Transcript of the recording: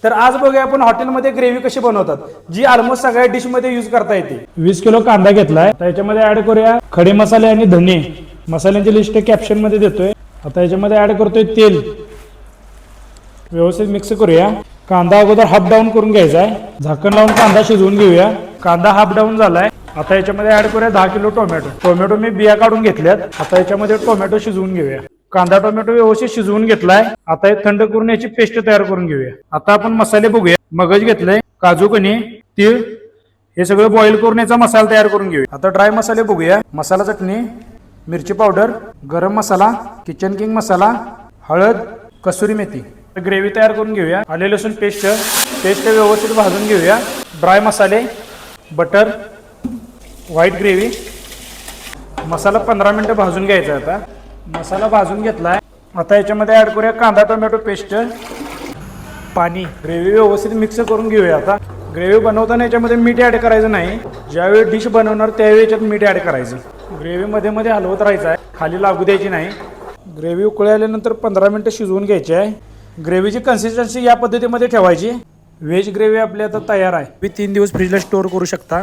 तर आज बघूया आपण हॉटेलमध्ये ग्रेव्ही कशी बनवतात, जी ऑलमोस्ट सगळ्या डिश मध्ये यूज करता येते। 20 किलो कांदा घेतलाय, त्याच्यामध्ये ऍड करूया खडे मसाले आणि धने। मसाल्यांची लिस्ट कॅप्शन मध्ये देतोय। आता याच्यामध्ये ऍड करतोय तेल, व्यवस्थित मिक्स करूया। कांदा अगोदर हाफ डाऊन करून घ्यायचा आहे, झाकण लावून कांदा शिजवून घेऊया। कांदा हाफ डाऊन झालाय, आता याच्यामध्ये ऍड करूया 10 किलो टोमॅटो। टोमॅटो मी बिया काढून घेतल्यात, आता याच्यामध्ये टोमॅटो शिजवून घेऊया। कांदा टोमॅटो व्यवस्थित शिजवून घेतलाय, आता हे थंड करून याची पेस्ट तयार करून घेऊया। आता आपण मसाले बघूया। मगज घेतलंय, काजू कणी, तीळ, हे सगळं बॉईल करून याचा मसाला तयार करून घेऊया। आता ड्राय मसाले बघूया। मसाला चटणी, मिरची पावडर, गरम मसाला, किचन किंग मसाला, हळद, कसुरी मेथी। ग्रेव्ही तयार करून घेऊया। आले लसूण पेस्ट व्यवस्थित भाजून घेऊया। ड्राय मसाले, बटर, व्हाईट ग्रेव्ही, मसाला 15 मिनिटं भाजून घ्यायचा। आता मसाला भाजून घेतलाय, आता याच्यामध्ये ऍड करूया कांदा टोमॅटो पेस्ट, पाणी। ग्रेव्ही व्यवस्थित मिक्स करून घेऊया। आता ग्रेव्ही बनवताना याच्यामध्ये मीठ ऍड करायचं नाही, ज्यावेळी डिश बनवणार त्यावेळी याच्यात मीठ ऍड करायचं। ग्रेव्ही मध्ये मध्ये हलवत राहायचं आहे, खाली लागू द्यायची नाही। ग्रेव्ही उकळी आल्यानंतर 15 मिनिटं शिजवून घ्यायची आहे। ग्रेव्हीची कन्सिस्टन्सी या पद्धतीमध्ये ठेवायची। व्हेज ग्रेव्ही आपली आता तयार आहे। 3 दिवस फ्रीजला स्टोअर करू शकता।